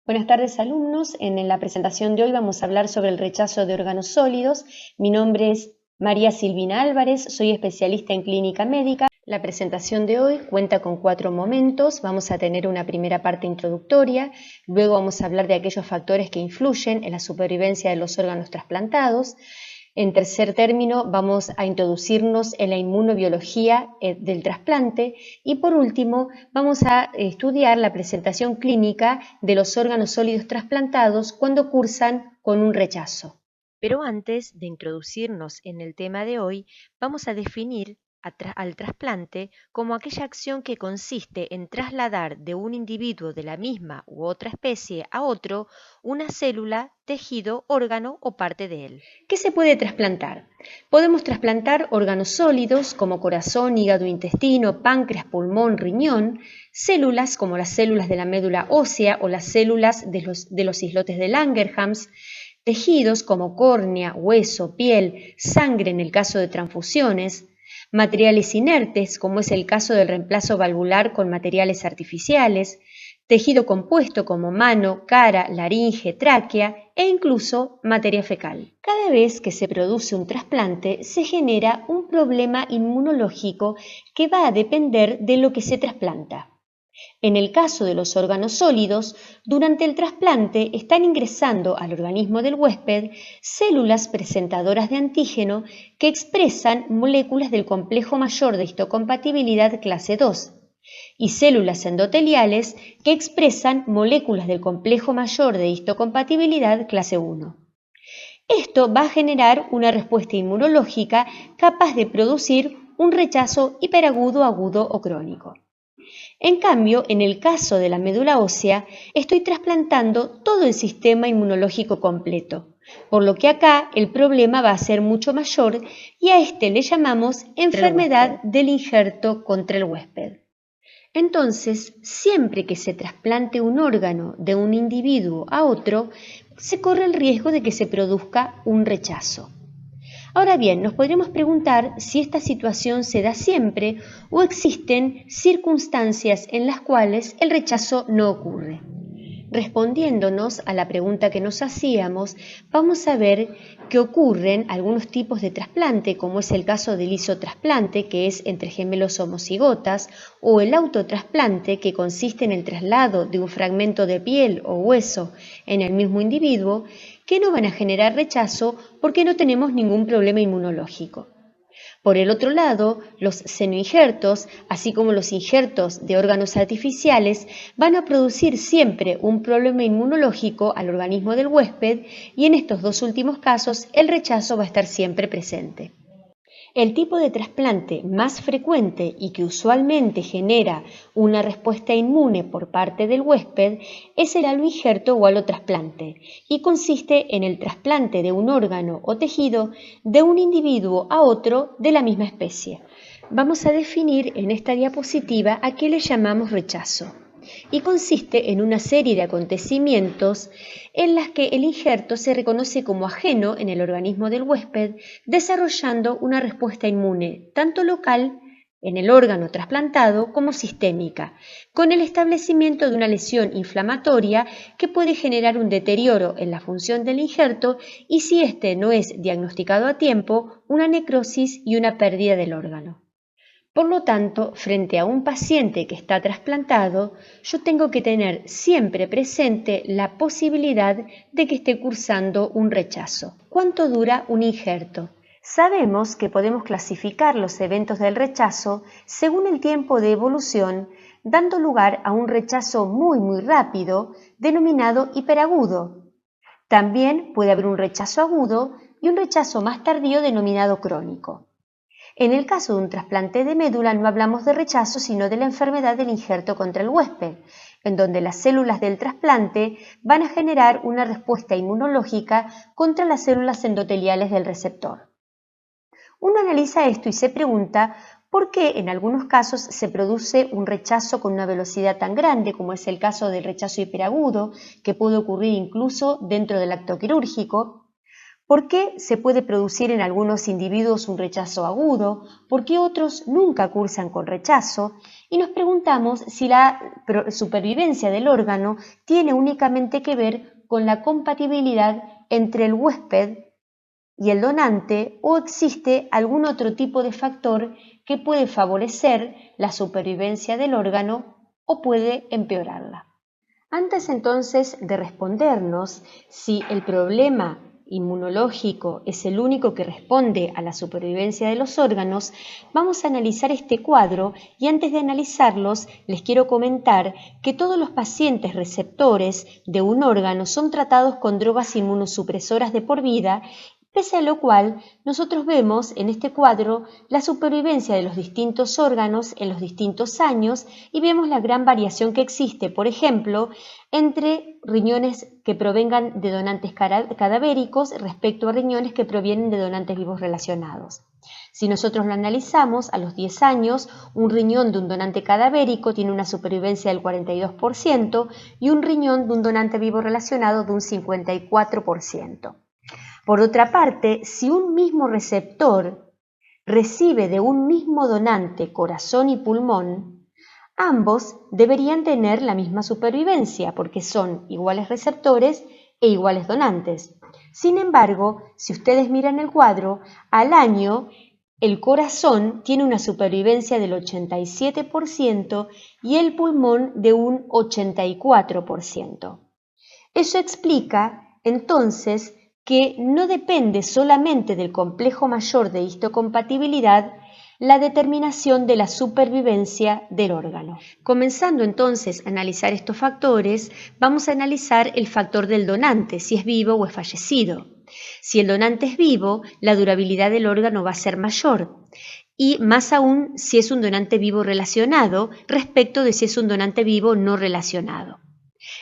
Buenas tardes, alumnos. En la presentación de hoy vamos a hablar sobre el rechazo de órganos sólidos. Mi nombre es María Silvina Álvarez, soy especialista en clínica médica. La presentación de hoy cuenta con 4 momentos. Vamos a tener una primera parte introductoria, luego vamos a hablar de aquellos factores que influyen en la supervivencia de los órganos trasplantados. En tercer término, vamos a introducirnos en la inmunobiología del trasplante y por último vamos a estudiar la presentación clínica de los órganos sólidos trasplantados cuando cursan con un rechazo. Pero antes de introducirnos en el tema de hoy, vamos a definir al trasplante como aquella acción que consiste en trasladar de un individuo de la misma u otra especie a otro una célula, tejido, órgano o parte de él. ¿Qué se puede trasplantar? Podemos trasplantar órganos sólidos como corazón, hígado, intestino, páncreas, pulmón, riñón, células como las células de la médula ósea o las células de los islotes de Langerhans, tejidos como córnea, hueso, piel, sangre en el caso de transfusiones, materiales inertes como es el caso del reemplazo valvular con materiales artificiales, tejido compuesto como mano, cara, laringe, tráquea e incluso materia fecal. Cada vez que se produce un trasplante se genera un problema inmunológico que va a depender de lo que se trasplanta. En el caso de los órganos sólidos, durante el trasplante están ingresando al organismo del huésped células presentadoras de antígeno que expresan moléculas del complejo mayor de histocompatibilidad clase 2 y células endoteliales que expresan moléculas del complejo mayor de histocompatibilidad clase 1. Esto va a generar una respuesta inmunológica capaz de producir un rechazo hiperagudo, agudo o crónico. En cambio, en el caso de la médula ósea, estoy trasplantando todo el sistema inmunológico completo, por lo que acá el problema va a ser mucho mayor y a este le llamamos enfermedad del injerto contra el huésped. Entonces, siempre que se trasplante un órgano de un individuo a otro, se corre el riesgo de que se produzca un rechazo. Ahora bien, nos podríamos preguntar si esta situación se da siempre o existen circunstancias en las cuales el rechazo no ocurre. Respondiéndonos a la pregunta que nos hacíamos, vamos a ver que ocurren algunos tipos de trasplante, como es el caso del isotrasplante, que es entre gemelos homocigotas, o el autotrasplante, que consiste en el traslado de un fragmento de piel o hueso en el mismo individuo, que no van a generar rechazo porque no tenemos ningún problema inmunológico. Por el otro lado, los senoinjertos, así como los injertos de órganos artificiales, van a producir siempre un problema inmunológico al organismo del huésped y en estos dos últimos casos el rechazo va a estar siempre presente. El tipo de trasplante más frecuente y que usualmente genera una respuesta inmune por parte del huésped es el aloinjerto o alotrasplante y consiste en el trasplante de un órgano o tejido de un individuo a otro de la misma especie. Vamos a definir en esta diapositiva a qué le llamamos rechazo y consiste en una serie de acontecimientos en las que el injerto se reconoce como ajeno en el organismo del huésped, desarrollando una respuesta inmune tanto local en el órgano trasplantado como sistémica, con el establecimiento de una lesión inflamatoria que puede generar un deterioro en la función del injerto y, si éste no es diagnosticado a tiempo, una necrosis y una pérdida del órgano. Por lo tanto, frente a un paciente que está trasplantado, yo tengo que tener siempre presente la posibilidad de que esté cursando un rechazo. ¿Cuánto dura un injerto? Sabemos que podemos clasificar los eventos del rechazo según el tiempo de evolución, dando lugar a un rechazo muy rápido, denominado hiperagudo. También puede haber un rechazo agudo y un rechazo más tardío denominado crónico. En el caso de un trasplante de médula no hablamos de rechazo, sino de la enfermedad del injerto contra el huésped, en donde las células del trasplante van a generar una respuesta inmunológica contra las células endoteliales del receptor. Uno analiza esto y se pregunta por qué en algunos casos se produce un rechazo con una velocidad tan grande, como es el caso del rechazo hiperagudo, que puede ocurrir incluso dentro del acto quirúrgico. ¿Por qué se puede producir en algunos individuos un rechazo agudo? ¿Por qué otros nunca cursan con rechazo? Y nos preguntamos si la supervivencia del órgano tiene únicamente que ver con la compatibilidad entre el huésped y el donante o existe algún otro tipo de factor que puede favorecer la supervivencia del órgano o puede empeorarla. Antes entonces de respondernos si el problema inmunológico es el único que responde a la supervivencia de los órganos, vamos a analizar este cuadro y antes de analizarlos les quiero comentar que todos los pacientes receptores de un órgano son tratados con drogas inmunosupresoras de por vida, pese a lo cual nosotros vemos en este cuadro la supervivencia de los distintos órganos en los distintos años y vemos la gran variación que existe, por ejemplo, entre riñones que provengan de donantes cadavéricos respecto a riñones que provienen de donantes vivos relacionados. Si nosotros lo analizamos, a los 10 años, un riñón de un donante cadavérico tiene una supervivencia del 42% y un riñón de un donante vivo relacionado de un 54%. Por otra parte, si un mismo receptor recibe de un mismo donante corazón y pulmón, ambos deberían tener la misma supervivencia porque son iguales receptores e iguales donantes. Sin embargo, si ustedes miran el cuadro, al año el corazón tiene una supervivencia del 87% y el pulmón de un 84%. Eso explica, entonces, que no depende solamente del complejo mayor de histocompatibilidad la determinación de la supervivencia del órgano. Comenzando entonces a analizar estos factores, vamos a analizar el factor del donante, si es vivo o es fallecido. Si el donante es vivo, la durabilidad del órgano va a ser mayor, y más aún si es un donante vivo relacionado respecto de si es un donante vivo no relacionado.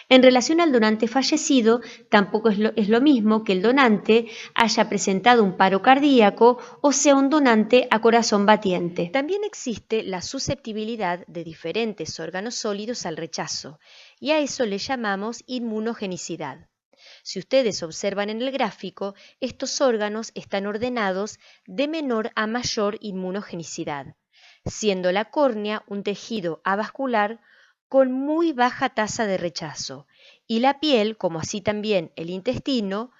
En relación al donante fallecido, tampoco es lo mismo que el donante haya presentado un paro cardíaco o sea un donante a corazón batiente. También existe la susceptibilidad de diferentes órganos sólidos al rechazo, y a eso le llamamos inmunogenicidad. Si ustedes observan en el gráfico, estos órganos están ordenados de menor a mayor inmunogenicidad, siendo la córnea un tejido avascular con muy baja tasa de rechazo, y la piel, como así también el intestino,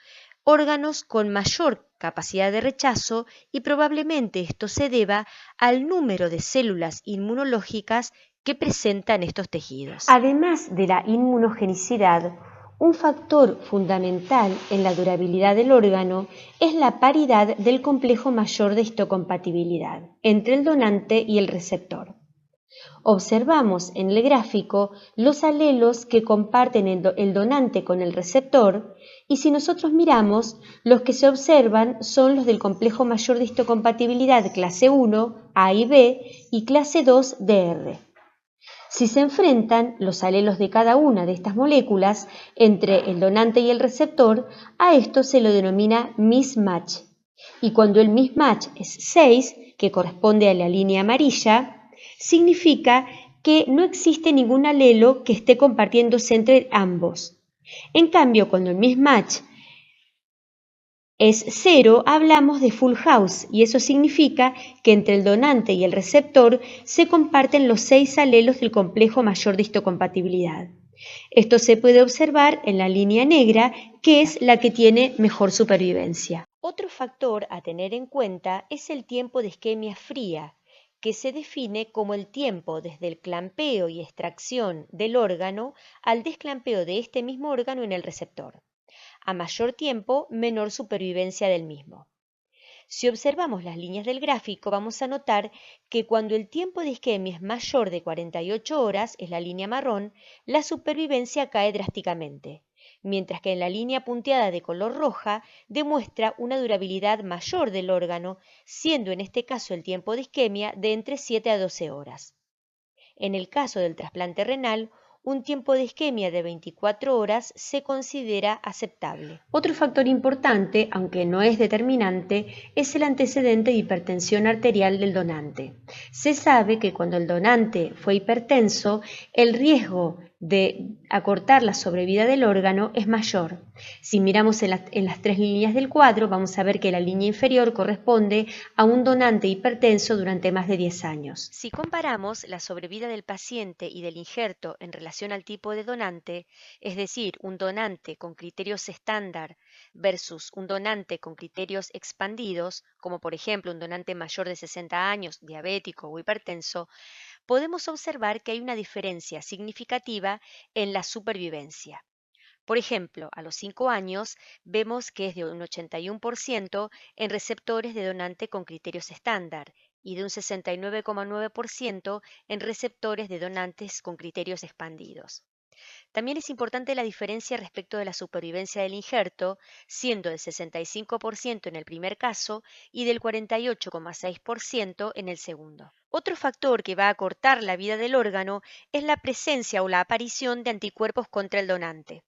órganos con mayor capacidad de rechazo, y probablemente esto se deba al número de células inmunológicas que presentan estos tejidos. Además de la inmunogenicidad, un factor fundamental en la durabilidad del órgano es la paridad del complejo mayor de histocompatibilidad entre el donante y el receptor. Observamos en el gráfico los alelos que comparten el donante con el receptor y si nosotros miramos, los que se observan son los del complejo mayor de histocompatibilidad clase 1, A y B, y clase 2, DR. Si se enfrentan los alelos de cada una de estas moléculas entre el donante y el receptor, a esto se lo denomina mismatch. Y cuando el mismatch es 6, que corresponde a la línea amarilla, significa que no existe ningún alelo que esté compartiéndose entre ambos. En cambio, cuando el mismatch es 0, hablamos de full house y eso significa que entre el donante y el receptor se comparten los 6 alelos del complejo mayor de histocompatibilidad. Esto se puede observar en la línea negra, que es la que tiene mejor supervivencia. Otro factor a tener en cuenta es el tiempo de isquemia fría, que se define como el tiempo desde el clampeo y extracción del órgano al desclampeo de este mismo órgano en el receptor. A mayor tiempo, menor supervivencia del mismo. Si observamos las líneas del gráfico, vamos a notar que cuando el tiempo de isquemia es mayor de 48 horas, es la línea marrón, la supervivencia cae drásticamente, mientras que en la línea punteada de color roja demuestra una durabilidad mayor del órgano, siendo en este caso el tiempo de isquemia de entre 7 a 12 horas. En el caso del trasplante renal, un tiempo de isquemia de 24 horas se considera aceptable. Otro factor importante, aunque no es determinante, es el antecedente de hipertensión arterial del donante. Se sabe que cuando el donante fue hipertenso, el riesgo de acortar la sobrevida del órgano es mayor. Si miramos en las tres líneas del cuadro, vamos a ver que la línea inferior corresponde a un donante hipertenso durante más de 10 años. Si comparamos la sobrevida del paciente y del injerto en relación al tipo de donante, es decir, un donante con criterios estándar versus un donante con criterios expandidos, como por ejemplo un donante mayor de 60 años, diabético o hipertenso, podemos observar que hay una diferencia significativa en la supervivencia. Por ejemplo, a los 5 años vemos que es de un 81% en receptores de donante con criterios estándar y de un 69,9% en receptores de donantes con criterios expandidos. También es importante la diferencia respecto de la supervivencia del injerto, siendo del 65% en el primer caso y del 48,6% en el segundo. Otro factor que va a acortar la vida del órgano es la presencia o la aparición de anticuerpos contra el donante.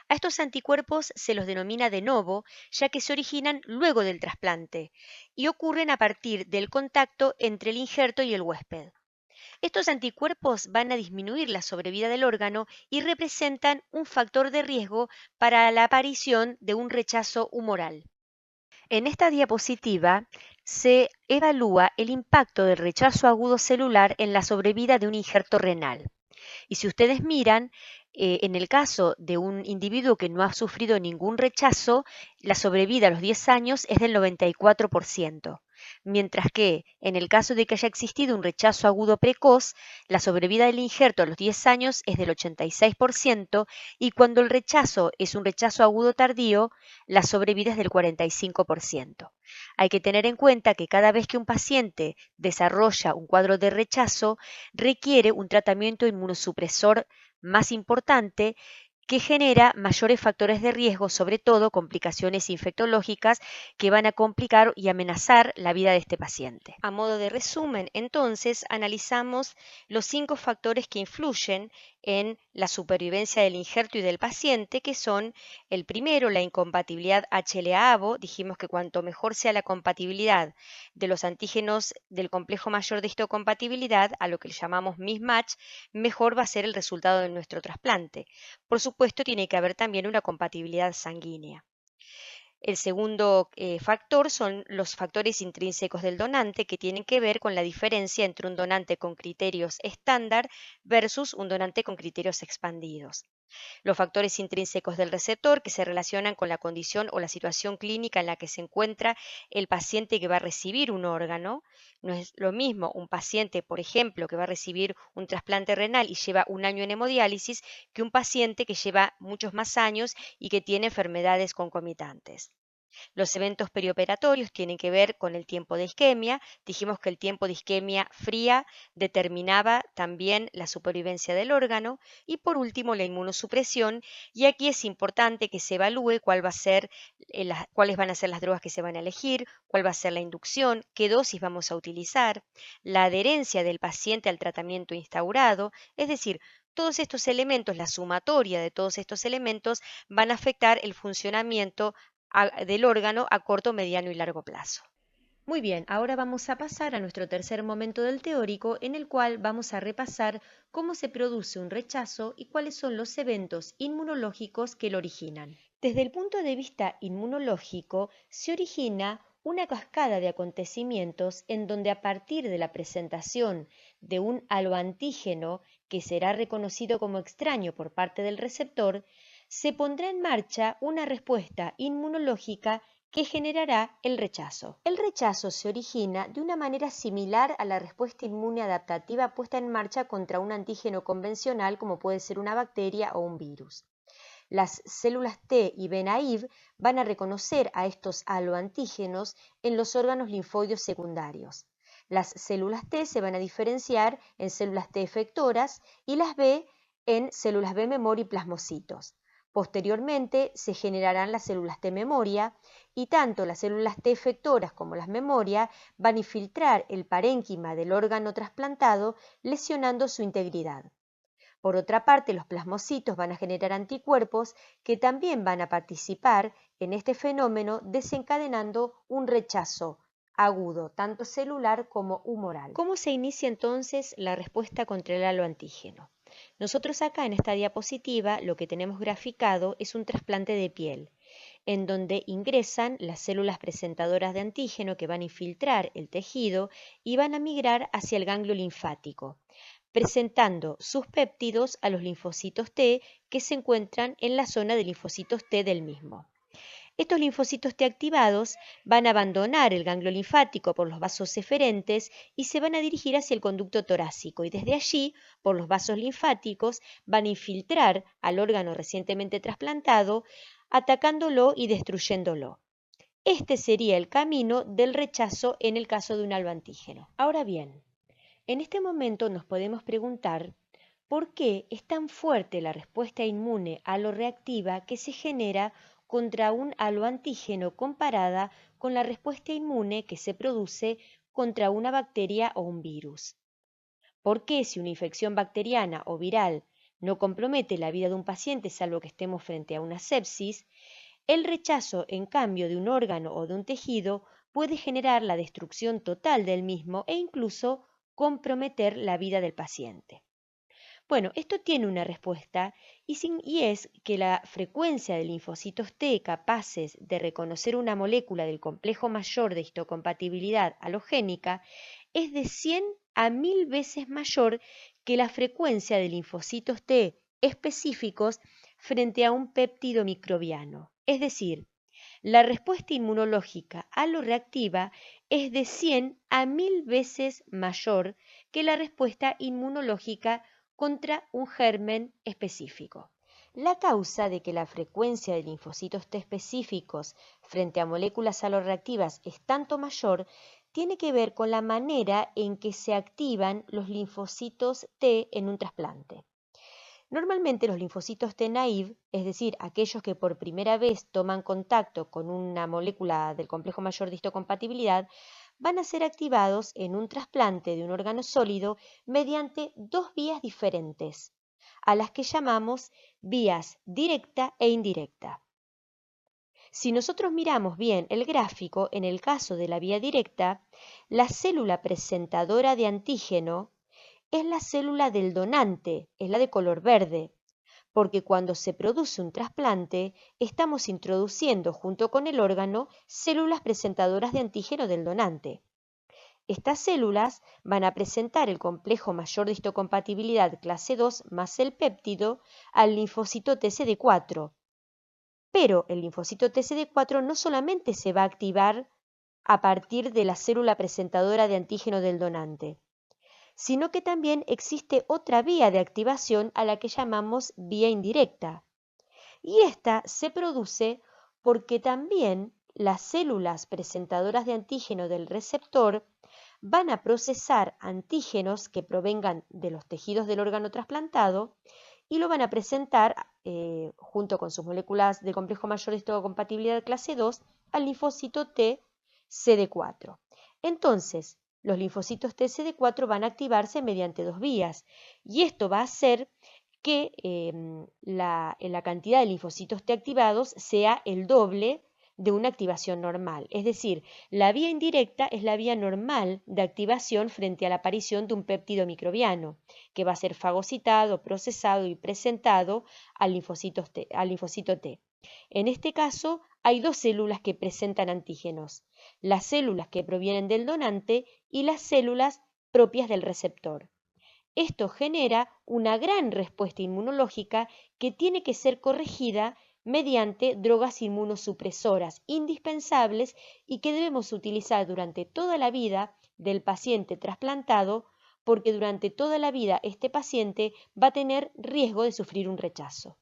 A estos anticuerpos se los denomina de novo, ya que se originan luego del trasplante y ocurren a partir del contacto entre el injerto y el huésped. Estos anticuerpos van a disminuir la sobrevida del órgano y representan un factor de riesgo para la aparición de un rechazo humoral. En esta diapositiva se evalúa el impacto del rechazo agudo celular en la sobrevida de un injerto renal. Y si ustedes miran, en el caso de un individuo que no ha sufrido ningún rechazo, la sobrevida a los 10 años es del 94%, mientras que en el caso de que haya existido un rechazo agudo precoz, la sobrevida del injerto a los 10 años es del 86% y cuando el rechazo es un rechazo agudo tardío, la sobrevida es del 45%. Hay que tener en cuenta que cada vez que un paciente desarrolla un cuadro de rechazo, requiere un tratamiento inmunosupresor más importante que genera mayores factores de riesgo, sobre todo complicaciones infectológicas que van a complicar y amenazar la vida de este paciente. A modo de resumen, entonces, analizamos los 5 factores que influyen en la supervivencia del injerto y del paciente, que son el primero, la incompatibilidad HLA-ABO. Dijimos que cuanto mejor sea la compatibilidad de los antígenos del complejo mayor de histocompatibilidad, a lo que llamamos mismatch, mejor va a ser el resultado de nuestro trasplante. Por supuesto, tiene que haber también una compatibilidad sanguínea. El segundo factor son los factores intrínsecos del donante, que tienen que ver con la diferencia entre un donante con criterios estándar versus un donante con criterios expandidos. Los factores intrínsecos del receptor, que se relacionan con la condición o la situación clínica en la que se encuentra el paciente que va a recibir un órgano. No es lo mismo un paciente, por ejemplo, que va a recibir un trasplante renal y lleva un año en hemodiálisis, que un paciente que lleva muchos más años y que tiene enfermedades concomitantes. Los eventos perioperatorios tienen que ver con el tiempo de isquemia. Dijimos que el tiempo de isquemia fría determinaba también la supervivencia del órgano. Y por último, la inmunosupresión. Y aquí es importante que se evalúe cuáles van a ser las drogas que se van a elegir, cuál va a ser la inducción, qué dosis vamos a utilizar, la adherencia del paciente al tratamiento instaurado. Es decir, todos estos elementos, la sumatoria de todos estos elementos van a afectar el funcionamiento del órgano a corto, mediano y largo plazo. Muy bien, ahora vamos a pasar a nuestro tercer momento del teórico, en el cual vamos a repasar cómo se produce un rechazo y cuáles son los eventos inmunológicos que lo originan. Desde el punto de vista inmunológico, se origina una cascada de acontecimientos en donde a partir de la presentación de un haloantígeno que será reconocido como extraño por parte del receptor, se pondrá en marcha una respuesta inmunológica que generará el rechazo. El rechazo se origina de una manera similar a la respuesta inmune adaptativa puesta en marcha contra un antígeno convencional como puede ser una bacteria o un virus. Las células T y B naive van a reconocer a estos haloantígenos en los órganos linfoides secundarios. Las células T se van a diferenciar en células T efectoras y las B en células B memoria y plasmocitos. Posteriormente se generarán las células T memoria y tanto las células T efectoras como las memoria van a infiltrar el parénquima del órgano trasplantado, lesionando su integridad. Por otra parte, los plasmocitos van a generar anticuerpos que también van a participar en este fenómeno, desencadenando un rechazo agudo, tanto celular como humoral. ¿Cómo se inicia entonces la respuesta contra el haloantígeno? Nosotros acá en esta diapositiva lo que tenemos graficado es un trasplante de piel, en donde ingresan las células presentadoras de antígeno que van a infiltrar el tejido y van a migrar hacia el ganglio linfático, presentando sus péptidos a los linfocitos T que se encuentran en la zona de linfocitos T del mismo. Estos linfocitos T activados van a abandonar el ganglio linfático por los vasos eferentes y se van a dirigir hacia el conducto torácico y desde allí, por los vasos linfáticos, van a infiltrar al órgano recientemente trasplantado, atacándolo y destruyéndolo. Este sería el camino del rechazo en el caso de un alloantígeno. Ahora bien, en este momento nos podemos preguntar por qué es tan fuerte la respuesta inmune aloreactiva que se genera contra un aloantígeno comparada con la respuesta inmune que se produce contra una bacteria o un virus. ¿Por qué si una infección bacteriana o viral no compromete la vida de un paciente salvo que estemos frente a una sepsis, el rechazo en cambio de un órgano o de un tejido puede generar la destrucción total del mismo e incluso comprometer la vida del paciente? Bueno, esto tiene una respuesta y es que la frecuencia de linfocitos T capaces de reconocer una molécula del complejo mayor de histocompatibilidad halogénica es de 100 a 1000 veces mayor que la frecuencia de linfocitos T específicos frente a un péptido microbiano. Es decir, la respuesta inmunológica aloreactiva es de 100 a 1000 veces mayor que la respuesta inmunológica contra un germen específico. La causa de que la frecuencia de linfocitos T específicos frente a moléculas aloreactivas es tanto mayor tiene que ver con la manera en que se activan los linfocitos T en un trasplante. Normalmente los linfocitos T naive, es decir, aquellos que por primera vez toman contacto con una molécula del complejo mayor de histocompatibilidad, van a ser activados en un trasplante de un órgano sólido mediante dos vías diferentes, a las que llamamos vías directa e indirecta. Si nosotros miramos bien el gráfico, en el caso de la vía directa, la célula presentadora de antígeno es la célula del donante, es la de color verde, porque cuando se produce un trasplante, estamos introduciendo junto con el órgano células presentadoras de antígeno del donante. Estas células van a presentar el complejo mayor de histocompatibilidad clase 2 más el péptido al linfocito TCD4. Pero el linfocito TCD4 no solamente se va a activar a partir de la célula presentadora de antígeno del donante, sino que también existe otra vía de activación a la que llamamos vía indirecta. Y esta se produce porque también las células presentadoras de antígeno del receptor van a procesar antígenos que provengan de los tejidos del órgano trasplantado y lo van a presentar junto con sus moléculas del complejo mayor de histocompatibilidad clase 2 al linfocito T CD4. Entonces, los linfocitos T CD4 van a activarse mediante dos vías y esto va a hacer que la cantidad de linfocitos T activados sea el doble de una activación normal. Es decir, la vía indirecta es la vía normal de activación frente a la aparición de un péptido microbiano, que va a ser fagocitado, procesado y presentado al linfocito T. En este caso, hay dos células que presentan antígenos, las células que provienen del donante y las células propias del receptor. Esto genera una gran respuesta inmunológica que tiene que ser corregida mediante drogas inmunosupresoras indispensables y que debemos utilizar durante toda la vida del paciente trasplantado, porque durante toda la vida este paciente va a tener riesgo de sufrir un rechazo.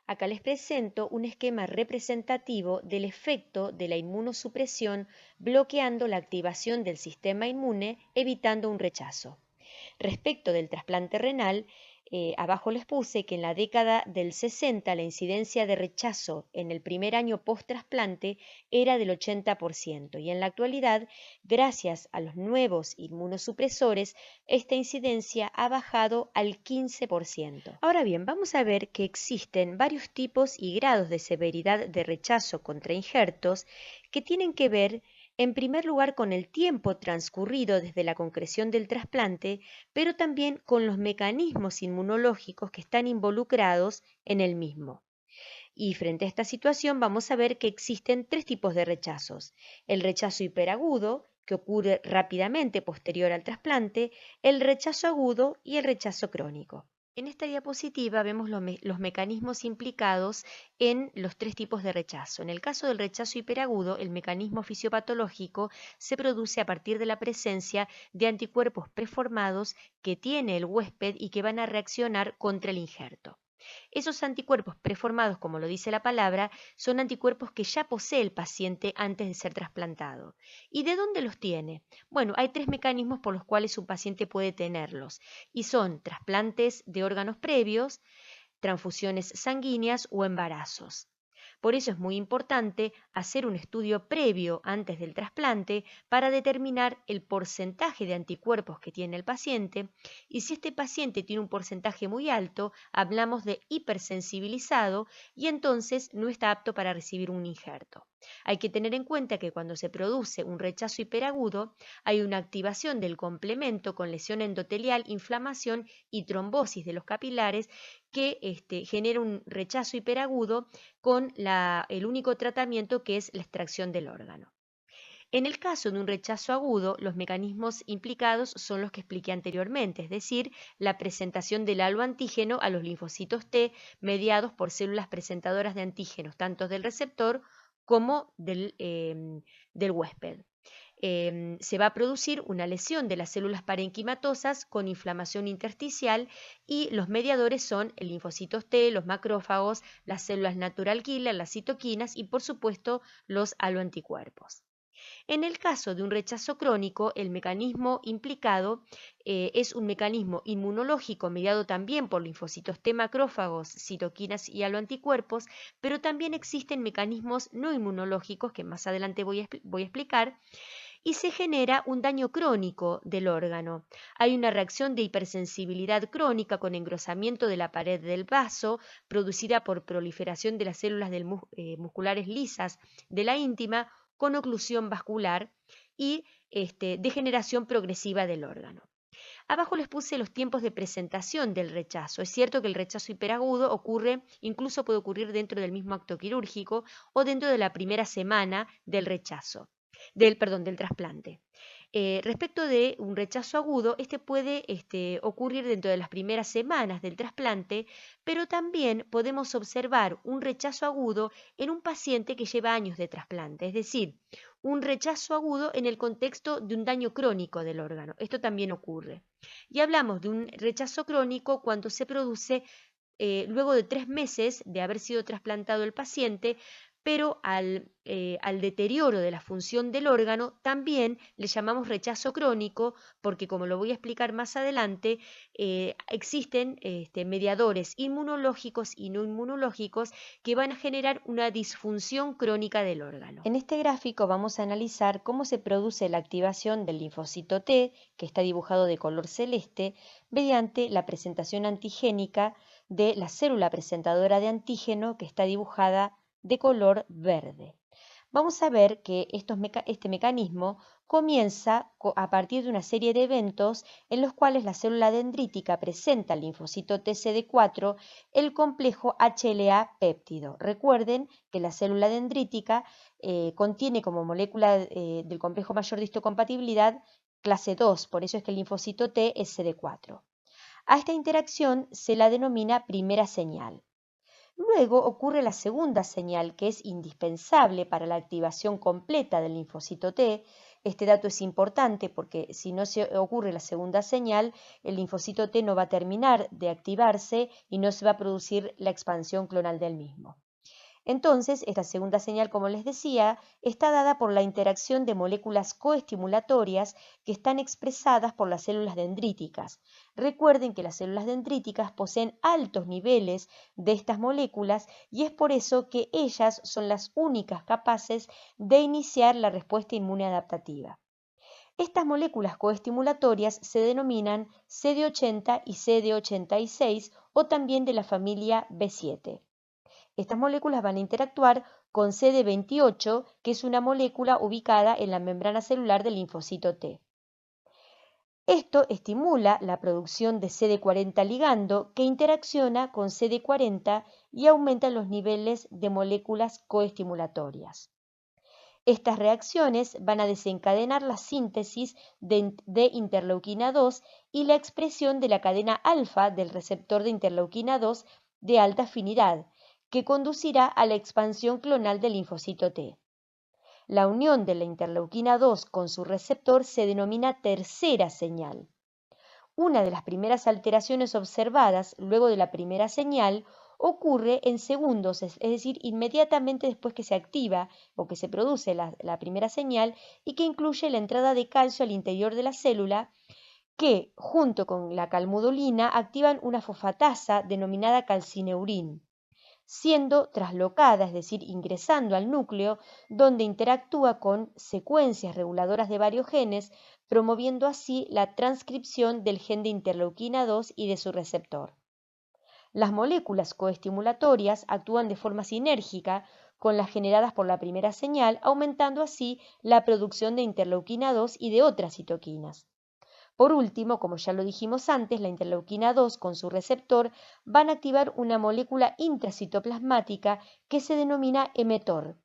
Acá les presento un esquema representativo del efecto de la inmunosupresión bloqueando la activación del sistema inmune, evitando un rechazo. Respecto del trasplante renal, abajo les puse que en la década del 60 la incidencia de rechazo en el primer año post-trasplante era del 80% y en la actualidad, gracias a los nuevos inmunosupresores, esta incidencia ha bajado al 15%. Ahora bien, vamos a ver que existen varios tipos y grados de severidad de rechazo contra injertos que tienen que ver En primer lugar, con el tiempo transcurrido desde la concreción del trasplante, pero también con los mecanismos inmunológicos que están involucrados en el mismo. Y frente a esta situación vamos a ver que existen tres tipos de rechazos. El rechazo hiperagudo, que ocurre rápidamente posterior al trasplante, el rechazo agudo y el rechazo crónico. En esta diapositiva vemos los mecanismos implicados en los tres tipos de rechazo. En el caso del rechazo hiperagudo, el mecanismo fisiopatológico se produce a partir de la presencia de anticuerpos preformados que tiene el huésped y que van a reaccionar contra el injerto. Esos anticuerpos preformados, como lo dice la palabra, son anticuerpos que ya posee el paciente antes de ser trasplantado. ¿Y de dónde los tiene? Bueno, hay tres mecanismos por los cuales un paciente puede tenerlos, y son trasplantes de órganos previos, transfusiones sanguíneas o embarazos. Por eso es muy importante hacer un estudio previo antes del trasplante para determinar el porcentaje de anticuerpos que tiene el paciente, y si este paciente tiene un porcentaje muy alto, hablamos de hipersensibilizado y entonces no está apto para recibir un injerto. Hay que tener en cuenta que cuando se produce un rechazo hiperagudo, hay una activación del complemento con lesión endotelial, inflamación y trombosis de los capilares que genera un rechazo hiperagudo con el único tratamiento que es la extracción del órgano. En el caso de un rechazo agudo, los mecanismos implicados son los que expliqué anteriormente, es decir, la presentación del aloantígeno a los linfocitos T mediados por células presentadoras de antígenos, tanto del receptor como del huésped. Se va a producir una lesión de las células parenquimatosas con inflamación intersticial y los mediadores son el linfocitos T, los macrófagos, las células natural killer, las citoquinas y por supuesto los aloanticuerpos. En el caso de un rechazo crónico, el mecanismo implicado es un mecanismo inmunológico mediado también por linfocitos T, macrófagos, citoquinas y aloanticuerpos, pero también existen mecanismos no inmunológicos que más adelante voy a explicar, y se genera un daño crónico del órgano. Hay una reacción de hipersensibilidad crónica con engrosamiento de la pared del vaso, producida por proliferación de las células musculares lisas de la íntima, con oclusión vascular y degeneración progresiva del órgano. Abajo les puse los tiempos de presentación del rechazo. Es cierto que el rechazo hiperagudo incluso puede ocurrir dentro del mismo acto quirúrgico o dentro de la primera semana del del trasplante. Respecto de un rechazo agudo, este puede ocurrir dentro de las primeras semanas del trasplante, pero también podemos observar un rechazo agudo en un paciente que lleva años de trasplante, es decir, un rechazo agudo en el contexto de un daño crónico del órgano. Esto también ocurre. Y hablamos de un rechazo crónico cuando se produce luego de 3 meses de haber sido trasplantado el paciente, pero al deterioro de la función del órgano también le llamamos rechazo crónico porque, como lo voy a explicar más adelante, existen mediadores inmunológicos y no inmunológicos que van a generar una disfunción crónica del órgano. En este gráfico vamos a analizar cómo se produce la activación del linfocito T, que está dibujado de color celeste, mediante la presentación antigénica de la célula presentadora de antígeno, que está dibujada de color verde. Vamos a ver que este mecanismo comienza a partir de una serie de eventos en los cuales la célula dendrítica presenta al linfocito TCD4 el complejo HLA péptido. Recuerden que la célula dendrítica contiene como molécula del complejo mayor de histocompatibilidad clase 2, por eso es que el linfocito T es CD4. A esta interacción se la denomina primera señal. Luego ocurre la segunda señal, que es indispensable para la activación completa del linfocito T. Este dato es importante porque si no se ocurre la segunda señal, el linfocito T no va a terminar de activarse y no se va a producir la expansión clonal del mismo. Entonces, esta segunda señal, como les decía, está dada por la interacción de moléculas coestimulatorias que están expresadas por las células dendríticas. Recuerden que las células dendríticas poseen altos niveles de estas moléculas y es por eso que ellas son las únicas capaces de iniciar la respuesta inmune adaptativa. Estas moléculas coestimulatorias se denominan CD80 y CD86 o también de la familia B7. Estas moléculas van a interactuar con CD28, que es una molécula ubicada en la membrana celular del linfocito T. Esto estimula la producción de CD40 ligando que interacciona con CD40 y aumenta los niveles de moléculas coestimulatorias. Estas reacciones van a desencadenar la síntesis de interleuquina 2 y la expresión de la cadena alfa del receptor de interleuquina 2 de alta afinidad, que conducirá a la expansión clonal del linfocito T. La unión de la interleuquina 2 con su receptor se denomina tercera señal. Una de las primeras alteraciones observadas luego de la primera señal ocurre en segundos, es decir, inmediatamente después que se activa o que se produce la primera señal y que incluye la entrada de calcio al interior de la célula que, junto con la calmodulina, activan una fosfatasa denominada calcineurin, siendo traslocada, es decir, ingresando al núcleo, donde interactúa con secuencias reguladoras de varios genes, promoviendo así la transcripción del gen de interleuquina 2 y de su receptor. Las moléculas coestimulatorias actúan de forma sinérgica con las generadas por la primera señal, aumentando así la producción de interleuquina 2 y de otras citoquinas. Por último, como ya lo dijimos antes, la interleuquina 2 con su receptor van a activar una molécula intracitoplasmática que se denomina mTOR.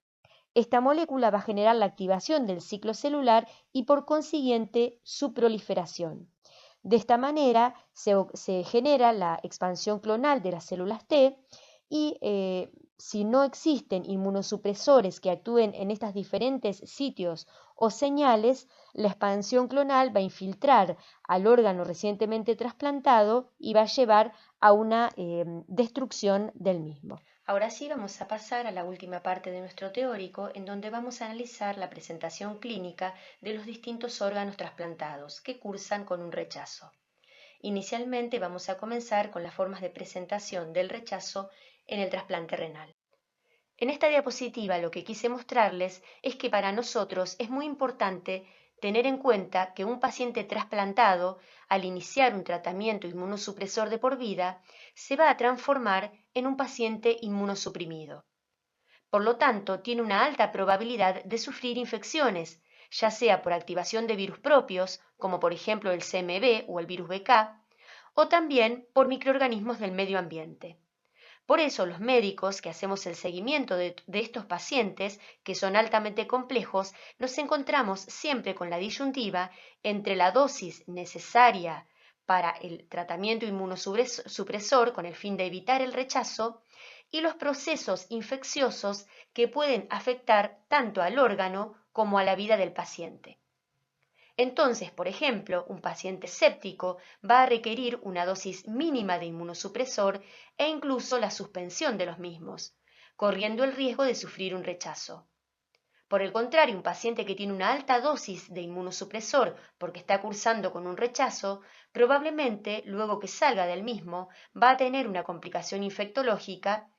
Esta molécula va a generar la activación del ciclo celular y por consiguiente su proliferación. De esta manera se genera la expansión clonal de las células T y si no existen inmunosupresores que actúen en estos diferentes sitios o señales, la expansión clonal va a infiltrar al órgano recientemente trasplantado y va a llevar a una destrucción del mismo. Ahora sí vamos a pasar a la última parte de nuestro teórico, en donde vamos a analizar la presentación clínica de los distintos órganos trasplantados que cursan con un rechazo. Inicialmente vamos a comenzar con las formas de presentación del rechazo en el trasplante renal. En esta diapositiva lo que quise mostrarles es que para nosotros es muy importante tener en cuenta que un paciente trasplantado, al iniciar un tratamiento inmunosupresor de por vida, se va a transformar en un paciente inmunosuprimido. Por lo tanto, tiene una alta probabilidad de sufrir infecciones, ya sea por activación de virus propios, como por ejemplo el CMV o el virus BK, o también por microorganismos del medio ambiente. Por eso los médicos que hacemos el seguimiento de estos pacientes, que son altamente complejos, nos encontramos siempre con la disyuntiva entre la dosis necesaria para el tratamiento inmunosupresor con el fin de evitar el rechazo y los procesos infecciosos que pueden afectar tanto al órgano como a la vida del paciente. Entonces, por ejemplo, un paciente séptico va a requerir una dosis mínima de inmunosupresor e incluso la suspensión de los mismos, corriendo el riesgo de sufrir un rechazo. Por el contrario, un paciente que tiene una alta dosis de inmunosupresor porque está cursando con un rechazo, probablemente luego que salga del mismo va a tener una complicación infectológica,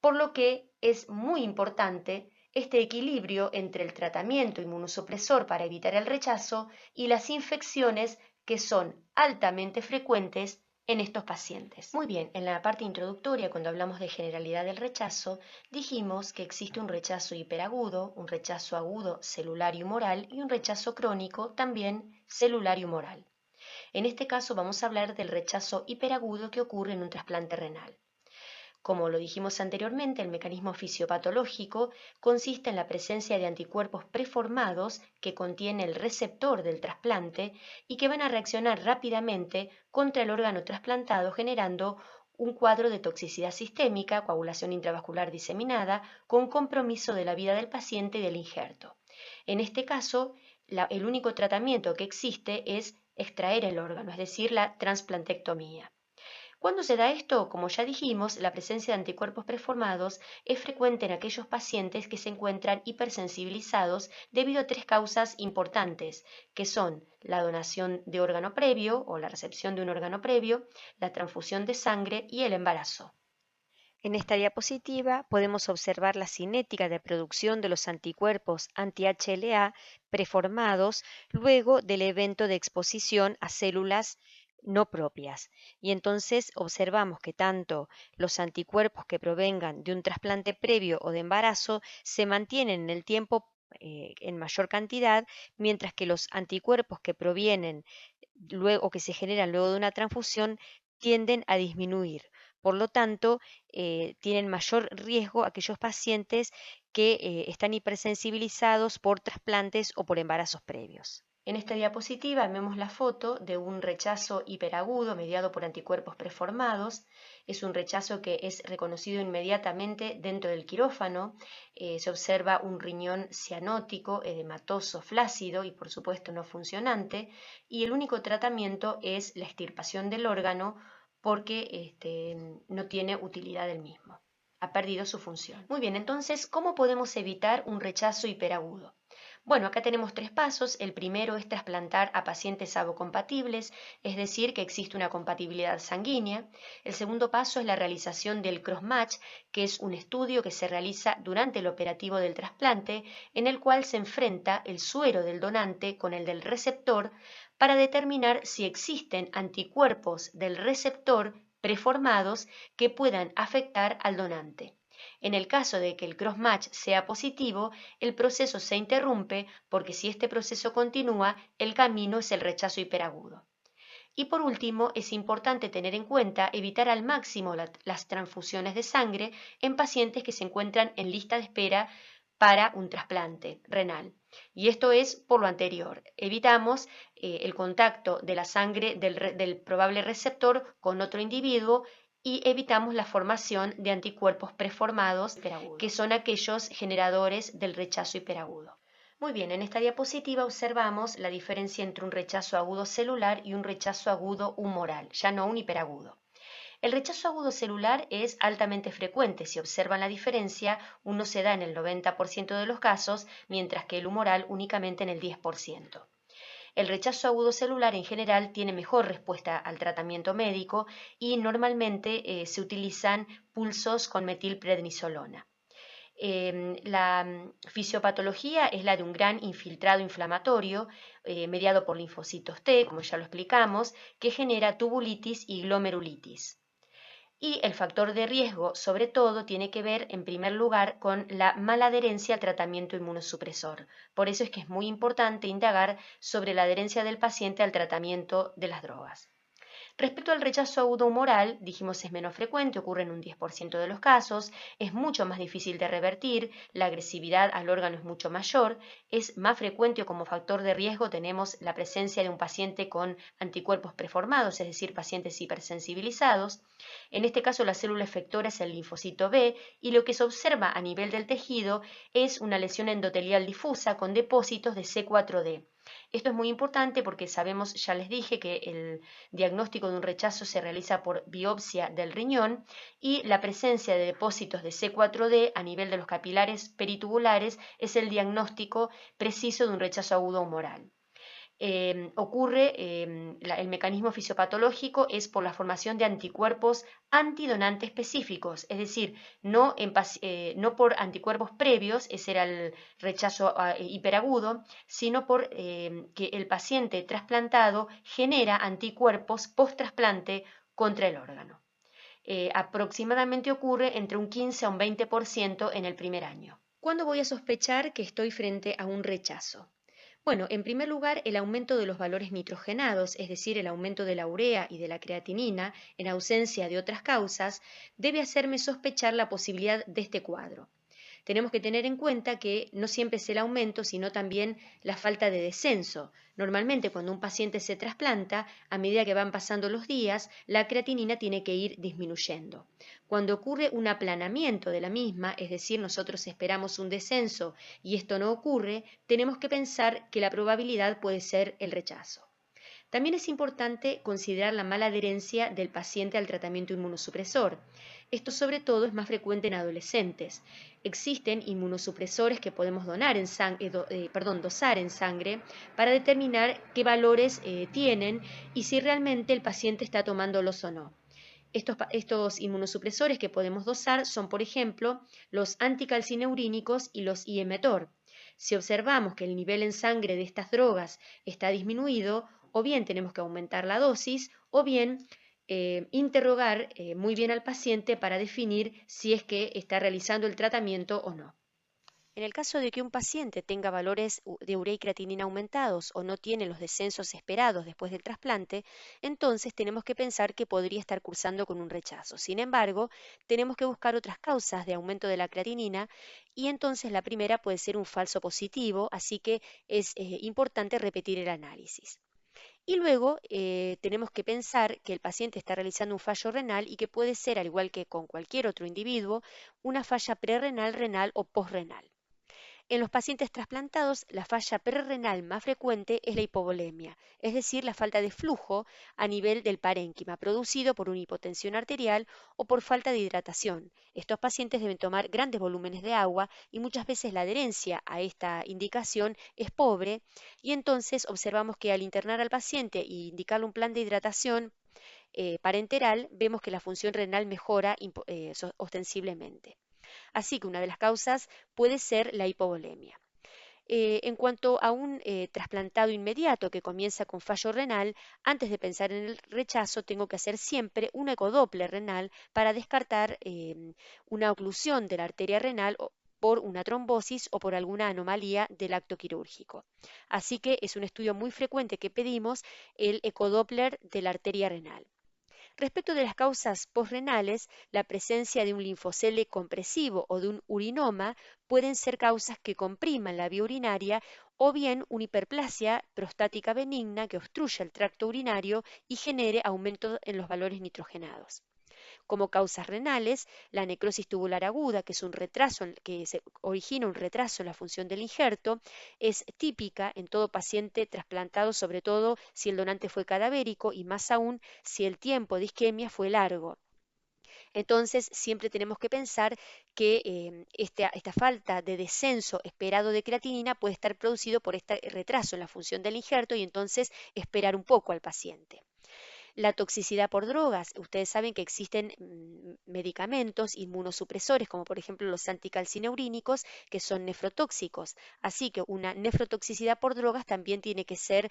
por lo que es muy importante este equilibrio entre el tratamiento inmunosupresor para evitar el rechazo y las infecciones que son altamente frecuentes en estos pacientes. Muy bien, en la parte introductoria, cuando hablamos de generalidad del rechazo, dijimos que existe un rechazo hiperagudo, un rechazo agudo celular y humoral y un rechazo crónico también celular y humoral. En este caso vamos a hablar del rechazo hiperagudo que ocurre en un trasplante renal. Como lo dijimos anteriormente, el mecanismo fisiopatológico consiste en la presencia de anticuerpos preformados que contiene el receptor del trasplante y que van a reaccionar rápidamente contra el órgano trasplantado generando un cuadro de toxicidad sistémica, coagulación intravascular diseminada, con compromiso de la vida del paciente y del injerto. En este caso, el único tratamiento que existe es extraer el órgano, es decir, la transplantectomía. ¿Cuándo se da esto? Como ya dijimos, la presencia de anticuerpos preformados es frecuente en aquellos pacientes que se encuentran hipersensibilizados debido a tres causas importantes, que son la donación de órgano previo o la recepción de un órgano previo, la transfusión de sangre y el embarazo. En esta diapositiva podemos observar la cinética de producción de los anticuerpos anti-HLA preformados luego del evento de exposición a células no propias. Y entonces observamos que tanto los anticuerpos que provengan de un trasplante previo o de embarazo se mantienen en el tiempo en mayor cantidad, mientras que los anticuerpos que provienen luego o que se generan luego de una transfusión tienden a disminuir. Por lo tanto, tienen mayor riesgo aquellos pacientes que están hipersensibilizados por trasplantes o por embarazos previos. En esta diapositiva vemos la foto de un rechazo hiperagudo mediado por anticuerpos preformados. Es un rechazo que es reconocido inmediatamente dentro del quirófano. Se observa un riñón cianótico, edematoso, flácido y por supuesto no funcionante, y el único tratamiento es la extirpación del órgano porque no tiene utilidad del mismo. Ha perdido su función. Muy bien, entonces, ¿cómo podemos evitar un rechazo hiperagudo? Bueno, acá tenemos 3 pasos. El primero es trasplantar a pacientes avocompatibles, es decir, que existe una compatibilidad sanguínea. El segundo paso es la realización del cross-match, que es un estudio que se realiza durante el operativo del trasplante, en el cual se enfrenta el suero del donante con el del receptor para determinar si existen anticuerpos del receptor preformados que puedan afectar al donante. En el caso de que el cross-match sea positivo, el proceso se interrumpe porque si este proceso continúa, el camino es el rechazo hiperagudo. Y por último, es importante tener en cuenta evitar al máximo las transfusiones de sangre en pacientes que se encuentran en lista de espera para un trasplante renal. Y esto es por lo anterior. Evitamos el contacto de la sangre del probable receptor con otro individuo y evitamos la formación de anticuerpos preformados, que son aquellos generadores del rechazo hiperagudo. Muy bien, en esta diapositiva observamos la diferencia entre un rechazo agudo celular y un rechazo agudo humoral, ya no un hiperagudo. El rechazo agudo celular es altamente frecuente. Si observan la diferencia, uno se da en el 90% de los casos, mientras que el humoral únicamente en el 10%. El rechazo agudo celular en general tiene mejor respuesta al tratamiento médico y normalmente se utilizan pulsos con metilprednisolona. La fisiopatología es la de un gran infiltrado inflamatorio mediado por linfocitos T, como ya lo explicamos, que genera tubulitis y glomerulitis. Y el factor de riesgo, sobre todo, tiene que ver, en primer lugar, con la mala adherencia al tratamiento inmunosupresor. Por eso es que es muy importante indagar sobre la adherencia del paciente al tratamiento de las drogas. Respecto al rechazo agudo humoral, dijimos es menos frecuente, ocurre en un 10% de los casos, es mucho más difícil de revertir, la agresividad al órgano es mucho mayor, es más frecuente o como factor de riesgo tenemos la presencia de un paciente con anticuerpos preformados, es decir, pacientes hipersensibilizados. En este caso la célula efectora es el linfocito B y lo que se observa a nivel del tejido es una lesión endotelial difusa con depósitos de C4D. Esto es muy importante porque sabemos, ya les dije, que el diagnóstico de un rechazo se realiza por biopsia del riñón y la presencia de depósitos de C4D a nivel de los capilares peritubulares es el diagnóstico preciso de un rechazo agudo humoral. El mecanismo fisiopatológico es por la formación de anticuerpos antidonante específicos, es decir, no por anticuerpos previos, ese era el rechazo hiperagudo, sino por que el paciente trasplantado genera anticuerpos post-trasplante contra el órgano. Aproximadamente ocurre entre un 15 a un 20% en el primer año. ¿Cuándo voy a sospechar que estoy frente a un rechazo? Bueno, en primer lugar, el aumento de los valores nitrogenados, es decir, el aumento de la urea y de la creatinina, en ausencia de otras causas, debe hacerme sospechar la posibilidad de este cuadro. Tenemos que tener en cuenta que no siempre es el aumento, sino también la falta de descenso. Normalmente cuando un paciente se trasplanta, a medida que van pasando los días, la creatinina tiene que ir disminuyendo. Cuando ocurre un aplanamiento de la misma, es decir, nosotros esperamos un descenso y esto no ocurre, tenemos que pensar que la probabilidad puede ser el rechazo. También es importante considerar la mala adherencia del paciente al tratamiento inmunosupresor. Esto sobre todo es más frecuente en adolescentes. Existen inmunosupresores que podemos dosar en sangre para determinar qué valores tienen y si realmente el paciente está tomándolos o no. Estos inmunosupresores que podemos dosar son, por ejemplo, los anticalcineurínicos y los IMTOR. Si observamos que el nivel en sangre de estas drogas está disminuido, o bien tenemos que aumentar la dosis o bien interrogar muy bien al paciente para definir si es que está realizando el tratamiento o no. En el caso de que un paciente tenga valores de urea y creatinina aumentados o no tiene los descensos esperados después del trasplante, entonces tenemos que pensar que podría estar cursando con un rechazo. Sin embargo, tenemos que buscar otras causas de aumento de la creatinina y entonces la primera puede ser un falso positivo, así que es importante repetir el análisis. Y luego tenemos que pensar que el paciente está realizando un fallo renal y que puede ser, al igual que con cualquier otro individuo, una falla prerrenal, renal o posrenal. En los pacientes trasplantados, la falla prerrenal más frecuente es la hipovolemia, es decir, la falta de flujo a nivel del parénquima, producido por una hipotensión arterial o por falta de hidratación. Estos pacientes deben tomar grandes volúmenes de agua y muchas veces la adherencia a esta indicación es pobre y entonces observamos que al internar al paciente e indicarle un plan de hidratación parenteral, vemos que la función renal mejora ostensiblemente. Así que una de las causas puede ser la hipovolemia. En cuanto a un trasplantado inmediato que comienza con fallo renal, antes de pensar en el rechazo, tengo que hacer siempre un ecodoppler renal para descartar una oclusión de la arteria renal por una trombosis o por alguna anomalía del acto quirúrgico. Así que es un estudio muy frecuente que pedimos, el ecodoppler de la arteria renal. Respecto de las causas posrenales, la presencia de un linfocele compresivo o de un urinoma pueden ser causas que compriman la vía urinaria o bien una hiperplasia prostática benigna que obstruya el tracto urinario y genere aumento en los valores nitrogenados. Como causas renales, la necrosis tubular aguda, que es un retraso, que se origina un retraso en la función del injerto, es típica en todo paciente trasplantado, sobre todo si el donante fue cadavérico y más aún si el tiempo de isquemia fue largo. Entonces, siempre tenemos que pensar que esta falta de descenso esperado de creatinina puede estar producido por este retraso en la función del injerto y entonces esperar un poco al paciente. La toxicidad por drogas. Ustedes saben que existen medicamentos inmunosupresores, como por ejemplo los anticalcineurínicos, que son nefrotóxicos. Así que una nefrotoxicidad por drogas también tiene que ser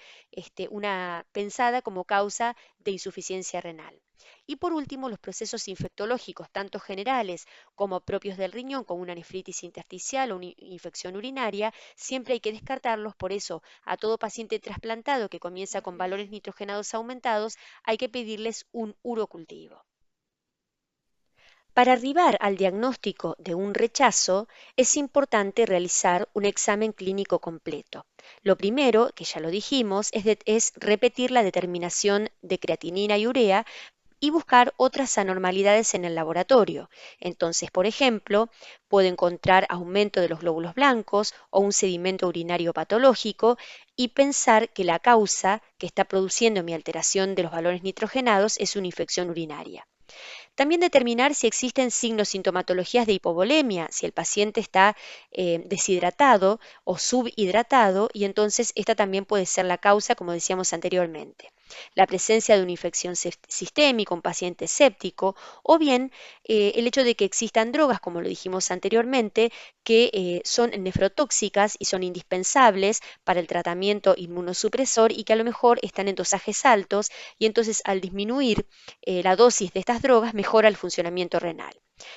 una pensada como causa de insuficiencia renal. Y por último, los procesos infectológicos, tanto generales como propios del riñón, como una nefritis intersticial o una infección urinaria, siempre hay que descartarlos. Por eso, a todo paciente trasplantado que comienza con valores nitrogenados aumentados, hay que pedirles un urocultivo. Para arribar al diagnóstico de un rechazo, es importante realizar un examen clínico completo. Lo primero, que ya lo dijimos, es repetir la determinación de creatinina y urea y buscar otras anormalidades en el laboratorio. Entonces, por ejemplo, puedo encontrar aumento de los glóbulos blancos o un sedimento urinario patológico y pensar que la causa que está produciendo mi alteración de los valores nitrogenados es una infección urinaria. También determinar si existen signos sintomatologías de hipovolemia, si el paciente está deshidratado o subhidratado y entonces esta también puede ser la causa, como decíamos anteriormente. La presencia de una infección sistémica, un paciente séptico o bien el hecho de que existan drogas, como lo dijimos anteriormente, que son nefrotóxicas y son indispensables para el tratamiento inmunosupresor y que a lo mejor están en dosajes altos y entonces al disminuir la dosis de estas drogas mejora el funcionamiento renal.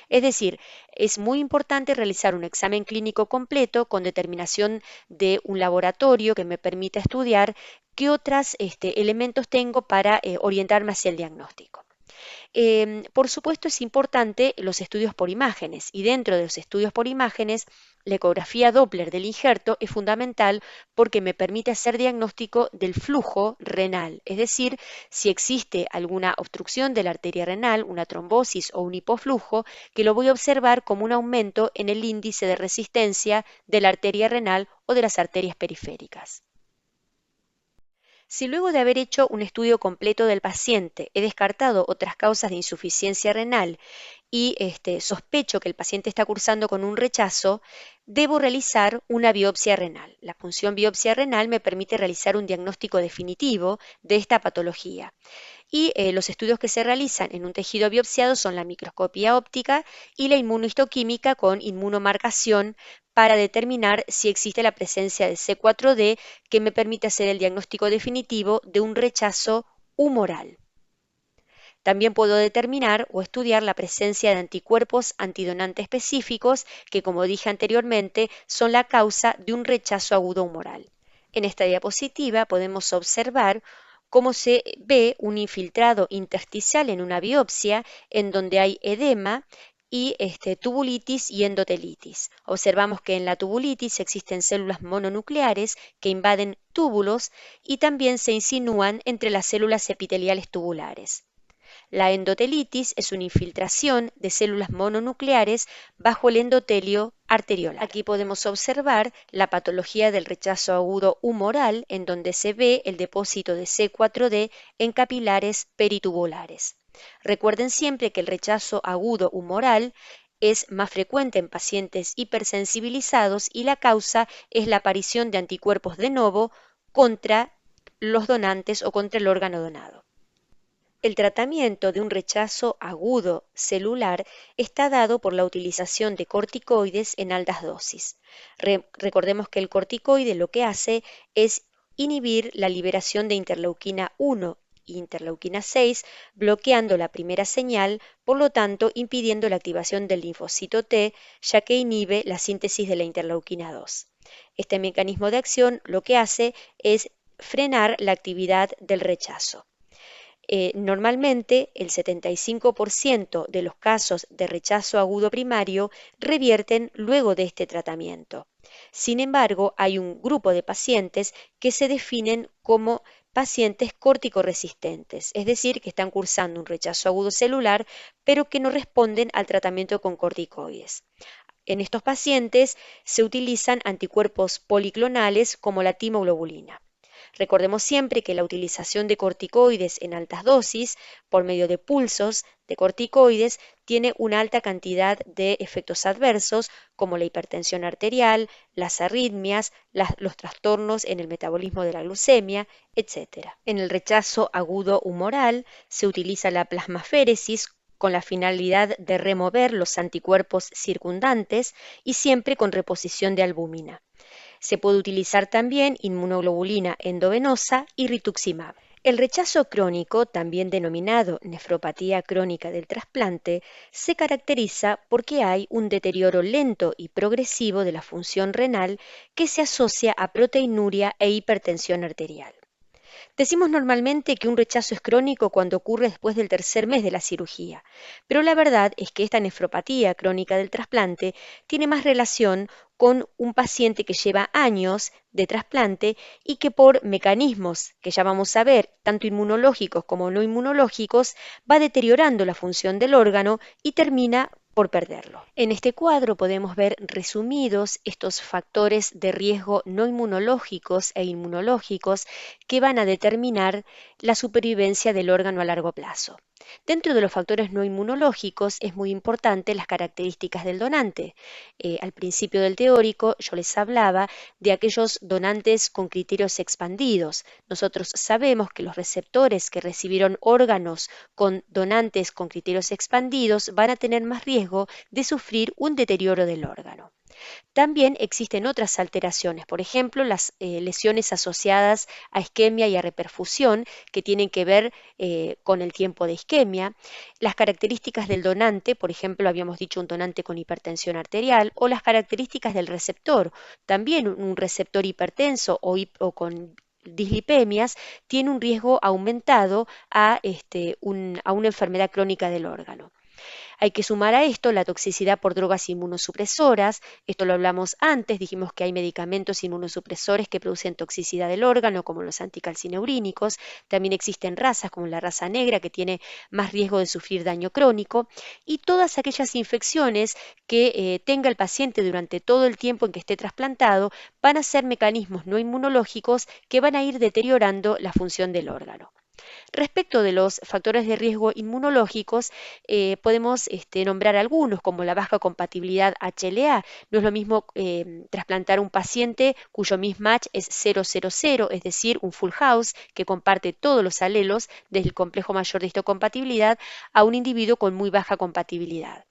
Es decir, es muy importante realizar un examen clínico completo con determinación de un laboratorio que me permita estudiar qué otros elementos tengo para orientarme hacia el diagnóstico. Por supuesto es importante los estudios por imágenes y dentro de los estudios por imágenes la ecografía Doppler del injerto es fundamental porque me permite hacer diagnóstico del flujo renal, es decir, si existe alguna obstrucción de la arteria renal, una trombosis o un hipoflujo, que lo voy a observar como un aumento en el índice de resistencia de la arteria renal o de las arterias periféricas. Si luego de haber hecho un estudio completo del paciente he descartado otras causas de insuficiencia renal y sospecho que el paciente está cursando con un rechazo, debo realizar una biopsia renal. La función biopsia renal me permite realizar un diagnóstico definitivo de esta patología. Y los estudios que se realizan en un tejido biopsiado son la microscopía óptica y la inmunohistoquímica con inmunomarcación para determinar si existe la presencia de C4D que me permite hacer el diagnóstico definitivo de un rechazo humoral. También puedo determinar o estudiar la presencia de anticuerpos antidonante específicos que, como dije anteriormente, son la causa de un rechazo agudo humoral. En esta diapositiva podemos observar cómo se ve un infiltrado intersticial en una biopsia en donde hay edema y tubulitis y endotelitis. Observamos que en la tubulitis existen células mononucleares que invaden túbulos y también se insinúan entre las células epiteliales tubulares. La endotelitis es una infiltración de células mononucleares bajo el endotelio arteriolar. Aquí podemos observar la patología del rechazo agudo humoral, en donde se ve el depósito de C4D en capilares peritubulares. Recuerden siempre que el rechazo agudo humoral es más frecuente en pacientes hipersensibilizados y la causa es la aparición de anticuerpos de novo contra los donantes o contra el órgano donado. El tratamiento de un rechazo agudo celular está dado por la utilización de corticoides en altas dosis. Recordemos que el corticoide lo que hace es inhibir la liberación de interleuquina 1 e interleuquina 6, bloqueando la primera señal, por lo tanto impidiendo la activación del linfocito T, ya que inhibe la síntesis de la interleuquina 2. Este mecanismo de acción lo que hace es frenar la actividad del rechazo. Normalmente el 75% de los casos de rechazo agudo primario revierten luego de este tratamiento. Sin embargo, hay un grupo de pacientes que se definen como pacientes córtico-resistentes, es decir, que están cursando un rechazo agudo celular, pero que no responden al tratamiento con corticoides. En estos pacientes se utilizan anticuerpos policlonales como la timoglobulina. Recordemos siempre que la utilización de corticoides en altas dosis por medio de pulsos de corticoides tiene una alta cantidad de efectos adversos como la hipertensión arterial, las arritmias, los trastornos en el metabolismo de la glucemia, etc. En el rechazo agudo humoral se utiliza la plasmaféresis con la finalidad de remover los anticuerpos circundantes y siempre con reposición de albúmina. Se puede utilizar también inmunoglobulina endovenosa y rituximab. El rechazo crónico, también denominado nefropatía crónica del trasplante, se caracteriza porque hay un deterioro lento y progresivo de la función renal que se asocia a proteinuria e hipertensión arterial. Decimos normalmente que un rechazo es crónico cuando ocurre después del tercer mes de la cirugía, pero la verdad es que esta nefropatía crónica del trasplante tiene más relación con un paciente que lleva años de trasplante y que por mecanismos que ya vamos a ver, tanto inmunológicos como no inmunológicos, va deteriorando la función del órgano y termina por perderlo. En este cuadro podemos ver resumidos estos factores de riesgo no inmunológicos e inmunológicos que van a determinar la supervivencia del órgano a largo plazo. Dentro de los factores no inmunológicos es muy importante las características del donante. Al principio del teórico yo les hablaba de aquellos donantes con criterios expandidos. Nosotros sabemos que los receptores que recibieron órganos con donantes con criterios expandidos van a tener más riesgo de sufrir un deterioro del órgano. También existen otras alteraciones, por ejemplo, las lesiones asociadas a isquemia y a reperfusión, que tienen que ver con el tiempo de isquemia, las características del donante, por ejemplo, habíamos dicho un donante con hipertensión arterial, o las características del receptor, también un receptor hipertenso o con dislipemias tiene un riesgo aumentado a una enfermedad crónica del órgano. Hay que sumar a esto la toxicidad por drogas inmunosupresoras. Esto lo hablamos antes, dijimos que hay medicamentos inmunosupresores que producen toxicidad del órgano, como los anticalcineurínicos. También existen razas, como la raza negra, que tiene más riesgo de sufrir daño crónico. Y todas aquellas infecciones que tenga el paciente durante todo el tiempo en que esté trasplantado van a ser mecanismos no inmunológicos que van a ir deteriorando la función del órgano. Respecto de los factores de riesgo inmunológicos, podemos nombrar algunos, como la baja compatibilidad HLA. No es lo mismo trasplantar a un paciente cuyo mismatch es 000, es decir, un full house que comparte todos los alelos desde el complejo mayor de histocompatibilidad, a un individuo con muy baja compatibilidad.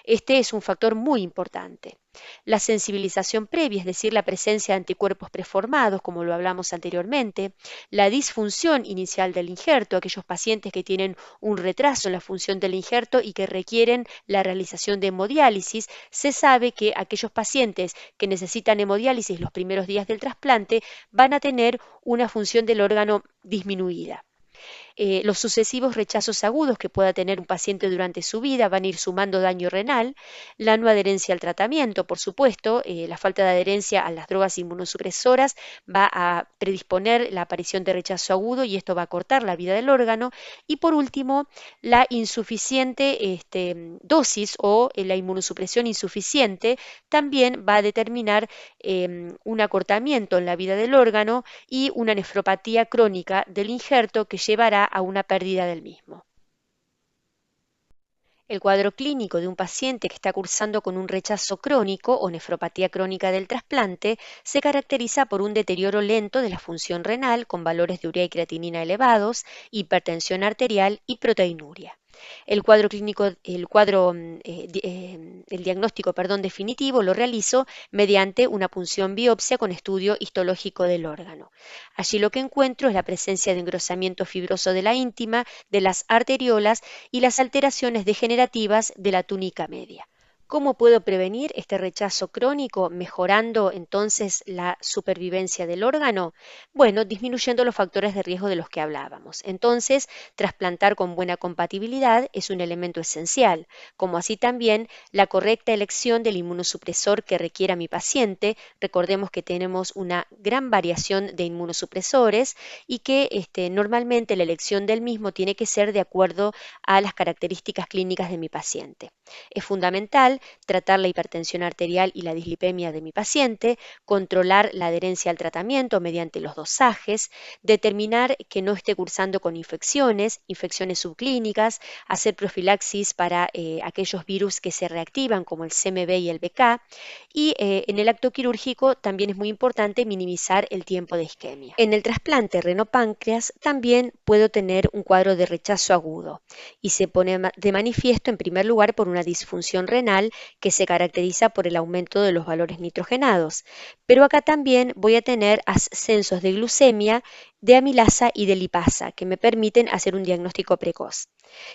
Este es un factor muy importante. La sensibilización previa, es decir, la presencia de anticuerpos preformados, como lo hablamos anteriormente, la disfunción inicial del injerto, aquellos pacientes que tienen un retraso en la función del injerto y que requieren la realización de hemodiálisis, se sabe que aquellos pacientes que necesitan hemodiálisis los primeros días del trasplante van a tener una función del órgano disminuida. Los sucesivos rechazos agudos que pueda tener un paciente durante su vida van a ir sumando daño renal, la no adherencia al tratamiento, por supuesto, la falta de adherencia a las drogas inmunosupresoras va a predisponer la aparición de rechazo agudo y esto va a cortar la vida del órgano. Y por último, la insuficiente dosis o la inmunosupresión insuficiente también va a determinar un acortamiento en la vida del órgano y una nefropatía crónica del injerto que llevará a una pérdida del mismo. El cuadro clínico de un paciente que está cursando con un rechazo crónico o nefropatía crónica del trasplante se caracteriza por un deterioro lento de la función renal con valores de urea y creatinina elevados, hipertensión arterial y proteinuria. El cuadro clínico, el diagnóstico, definitivo lo realizo mediante una punción biopsia con estudio histológico del órgano. Allí lo que encuentro es la presencia de engrosamiento fibroso de la íntima, de las arteriolas y las alteraciones degenerativas de la túnica media. ¿Cómo puedo prevenir este rechazo crónico mejorando entonces la supervivencia del órgano? Bueno, disminuyendo los factores de riesgo de los que hablábamos. Entonces, trasplantar con buena compatibilidad es un elemento esencial, como así también la correcta elección del inmunosupresor que requiera mi paciente. Recordemos que tenemos una gran variación de inmunosupresores y que normalmente la elección del mismo tiene que ser de acuerdo a las características clínicas de mi paciente. Es fundamental tratar la hipertensión arterial y la dislipemia de mi paciente, controlar la adherencia al tratamiento mediante los dosajes, determinar que no esté cursando con infecciones subclínicas, hacer profilaxis para aquellos virus que se reactivan como el CMV y el BK y en el acto quirúrgico también es muy importante minimizar el tiempo de isquemia. En el trasplante renopáncreas también puedo tener un cuadro de rechazo agudo y se pone de manifiesto en primer lugar por una disfunción renal que se caracteriza por el aumento de los valores nitrogenados. Pero acá también voy a tener ascensos de glucemia, de amilasa y de lipasa que me permiten hacer un diagnóstico precoz.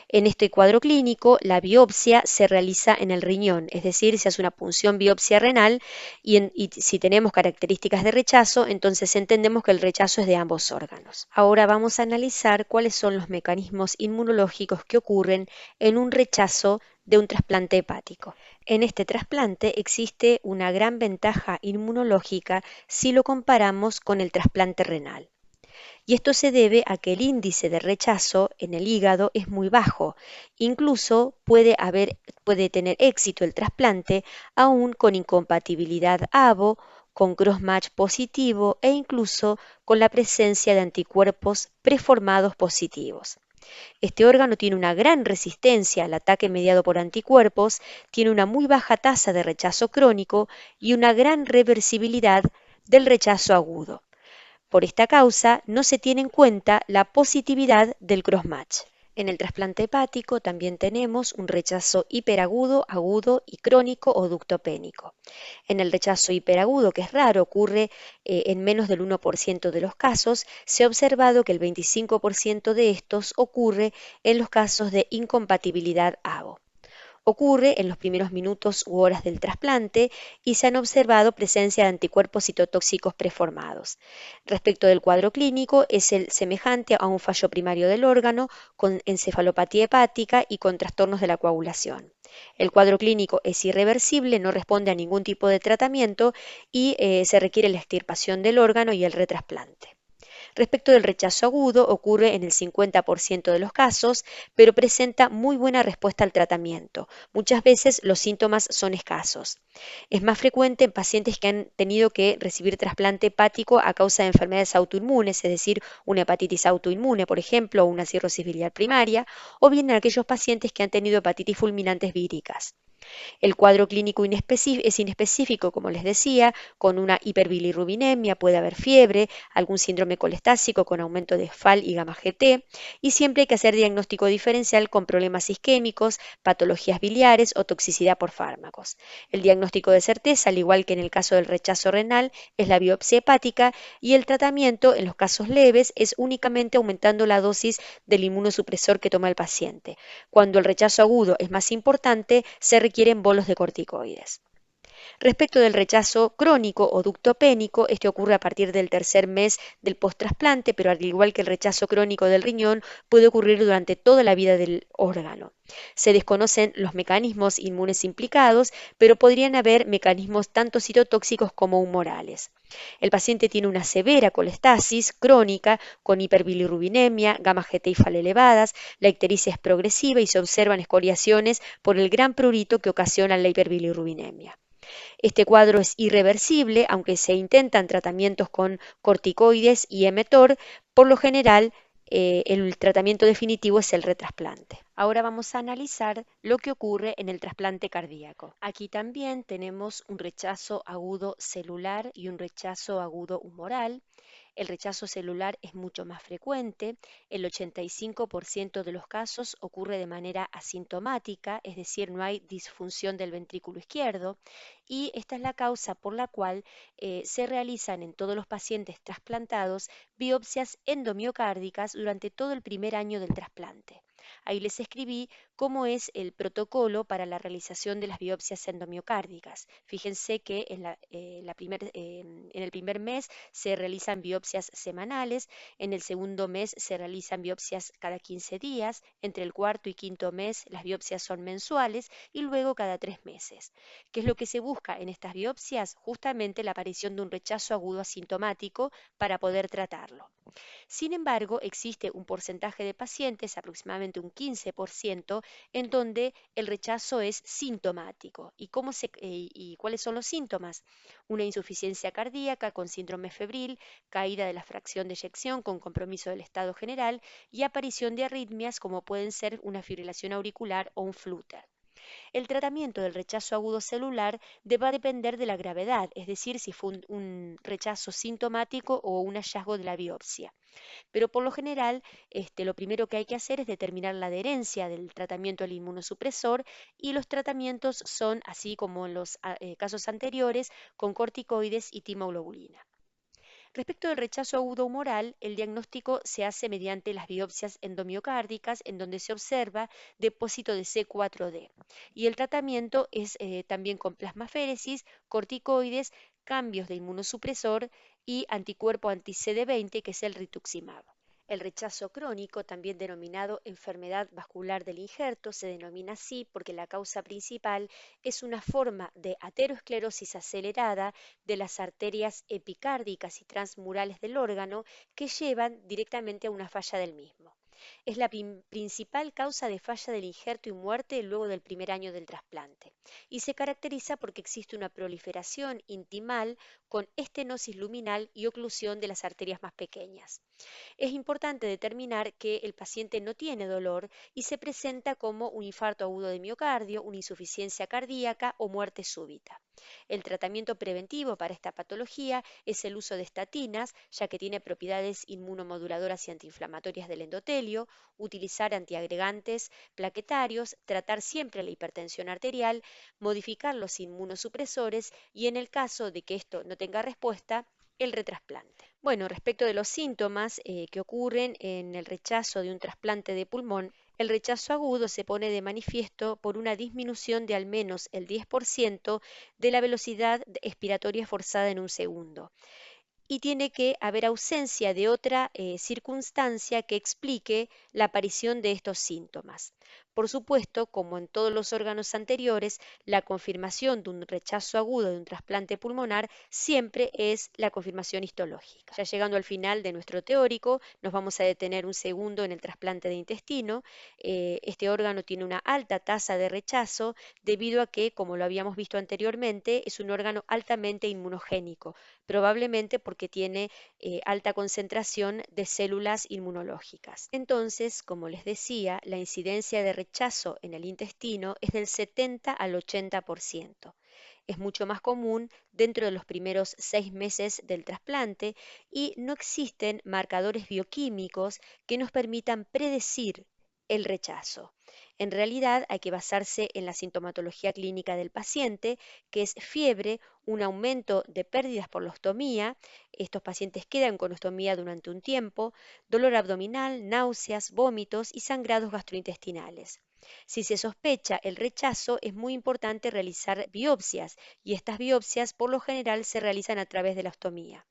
En este cuadro clínico, la biopsia se realiza en el riñón, es decir, se hace una punción biopsia renal y si tenemos características de rechazo, entonces entendemos que el rechazo es de ambos órganos. Ahora vamos a analizar cuáles son los mecanismos inmunológicos que ocurren en un rechazo de un trasplante hepático. En este trasplante existe una gran ventaja inmunológica si lo comparamos con el trasplante renal. Y esto se debe a que el índice de rechazo en el hígado es muy bajo. Incluso puede tener éxito el trasplante aún con incompatibilidad ABO, con crossmatch positivo e incluso con la presencia de anticuerpos preformados positivos. Este órgano tiene una gran resistencia al ataque mediado por anticuerpos, tiene una muy baja tasa de rechazo crónico y una gran reversibilidad del rechazo agudo. Por esta causa, no se tiene en cuenta la positividad del crossmatch. En el trasplante hepático también tenemos un rechazo hiperagudo, agudo y crónico o ductopénico. En el rechazo hiperagudo, que es raro, ocurre en menos del 1% de los casos, se ha observado que el 25% de estos ocurre en los casos de incompatibilidad ABO. Ocurre en los primeros minutos u horas del trasplante y se han observado presencia de anticuerpos citotóxicos preformados. Respecto del cuadro clínico, es el semejante a un fallo primario del órgano con encefalopatía hepática y con trastornos de la coagulación. El cuadro clínico es irreversible, no responde a ningún tipo de tratamiento y se requiere la extirpación del órgano y el retrasplante. Respecto del rechazo agudo, ocurre en el 50% de los casos, pero presenta muy buena respuesta al tratamiento. Muchas veces los síntomas son escasos. Es más frecuente en pacientes que han tenido que recibir trasplante hepático a causa de enfermedades autoinmunes, es decir, una hepatitis autoinmune, por ejemplo, o una cirrosis biliar primaria, o bien en aquellos pacientes que han tenido hepatitis fulminantes víricas. El cuadro clínico es inespecífico, como les decía, con una hiperbilirrubinemia, puede haber fiebre, algún síndrome colestásico con aumento de FAL y gamma GT, y siempre hay que hacer diagnóstico diferencial con problemas isquémicos, patologías biliares o toxicidad por fármacos. El diagnóstico de certeza, al igual que en el caso del rechazo renal, es la biopsia hepática y el tratamiento en los casos leves es únicamente aumentando la dosis del inmunosupresor que toma el paciente. Cuando el rechazo agudo es más importante, se requieren bolos de corticoides. Respecto del rechazo crónico o ductopénico, este ocurre a partir del tercer mes del posttrasplante, pero al igual que el rechazo crónico del riñón, puede ocurrir durante toda la vida del órgano. Se desconocen los mecanismos inmunes implicados, pero podrían haber mecanismos tanto citotóxicos como humorales. El paciente tiene una severa colestasis crónica con hiperbilirrubinemia, gamma GT y FAL elevadas, la ictericia es progresiva y se observan escoriaciones por el gran prurito que ocasiona la hiperbilirrubinemia. Este cuadro es irreversible, aunque se intentan tratamientos con corticoides y emetor, por lo general el tratamiento definitivo es el retrasplante. Ahora vamos a analizar lo que ocurre en el trasplante cardíaco. Aquí también tenemos un rechazo agudo celular y un rechazo agudo humoral. El rechazo celular es mucho más frecuente, el 85% de los casos ocurre de manera asintomática, es decir, no hay disfunción del ventrículo izquierdo, y esta es la causa por la cual se realizan en todos los pacientes trasplantados biopsias endomiocárdicas durante todo el primer año del trasplante. Ahí les escribí cómo es el protocolo para la realización de las biopsias endomiocárdicas. Fíjense que en el primer mes se realizan biopsias semanales, en el segundo mes se realizan biopsias cada 15 días, entre el cuarto y quinto mes las biopsias son mensuales y luego cada 3 meses. ¿Qué es lo que se busca en estas biopsias? Justamente la aparición de un rechazo agudo asintomático para poder tratarlo. Sin embargo, existe un porcentaje de pacientes, aproximadamente un 15%, en donde el rechazo es sintomático. ¿Y cuáles son los síntomas? Una insuficiencia cardíaca con síndrome febril, caída de la fracción de eyección con compromiso del estado general y aparición de arritmias como pueden ser una fibrilación auricular o un flúter. El tratamiento del rechazo agudo celular va a depender de la gravedad, es decir, si fue un rechazo sintomático o un hallazgo de la biopsia. Pero por lo general, lo primero que hay que hacer es determinar la adherencia del tratamiento al inmunosupresor y los tratamientos son, así como en los casos anteriores, con corticoides y timoglobulina. Respecto del rechazo agudo humoral, el diagnóstico se hace mediante las biopsias endomiocárdicas, en donde se observa depósito de C4D. Y el tratamiento es también con plasmaféresis, corticoides, cambios de inmunosupresor y anticuerpo anti-CD20, que es el rituximab. El rechazo crónico, también denominado enfermedad vascular del injerto, se denomina así porque la causa principal es una forma de aterosclerosis acelerada de las arterias epicárdicas y transmurales del órgano que llevan directamente a una falla del mismo. Es la principal causa de falla del injerto y muerte luego del primer año del trasplante y se caracteriza porque existe una proliferación intimal con estenosis luminal y oclusión de las arterias más pequeñas. Es importante determinar que el paciente no tiene dolor y se presenta como un infarto agudo de miocardio, una insuficiencia cardíaca o muerte súbita. El tratamiento preventivo para esta patología es el uso de estatinas, ya que tiene propiedades inmunomoduladoras y antiinflamatorias del endotelio, utilizar antiagregantes plaquetarios, tratar siempre la hipertensión arterial, modificar los inmunosupresores y en el caso de que esto no tenga respuesta, el retrasplante. Bueno, respecto de los síntomas que ocurren en el rechazo de un trasplante de pulmón, el rechazo agudo se pone de manifiesto por una disminución de al menos el 10% de la velocidad expiratoria forzada en un segundo. Y tiene que haber ausencia de otra circunstancia que explique la aparición de estos síntomas. Por supuesto, como en todos los órganos anteriores, la confirmación de un rechazo agudo de un trasplante pulmonar siempre es la confirmación histológica. Ya llegando al final de nuestro teórico, nos vamos a detener un segundo en el trasplante de intestino. Este órgano tiene una alta tasa de rechazo debido a que, como lo habíamos visto anteriormente, es un órgano altamente inmunogénico, probablemente porque tiene alta concentración de células inmunológicas. Entonces, como les decía, la incidencia de rechazo en el intestino es del 70 al 80%. Es mucho más común dentro de los primeros 6 meses del trasplante y no existen marcadores bioquímicos que nos permitan predecir el rechazo. En realidad hay que basarse en la sintomatología clínica del paciente, que es fiebre, un aumento de pérdidas por la ostomía, estos pacientes quedan con ostomía durante un tiempo, dolor abdominal, náuseas, vómitos y sangrados gastrointestinales. Si se sospecha el rechazo, es muy importante realizar biopsias y estas biopsias por lo general se realizan a través de la ostomía.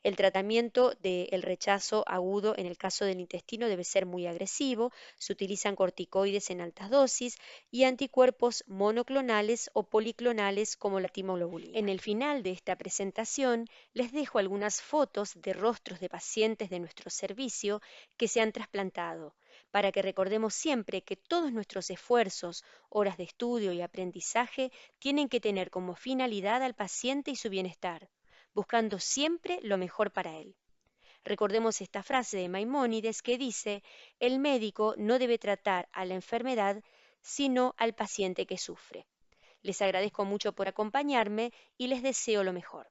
El tratamiento del rechazo agudo en el caso del intestino debe ser muy agresivo, se utilizan corticoides en altas dosis y anticuerpos monoclonales o policlonales como la timoglobulina. En el final de esta presentación les dejo algunas fotos de rostros de pacientes de nuestro servicio que se han trasplantado, para que recordemos siempre que todos nuestros esfuerzos, horas de estudio y aprendizaje tienen que tener como finalidad al paciente y su bienestar, buscando siempre lo mejor para él. Recordemos esta frase de Maimónides que dice, el médico no debe tratar a la enfermedad, sino al paciente que sufre. Les agradezco mucho por acompañarme y les deseo lo mejor.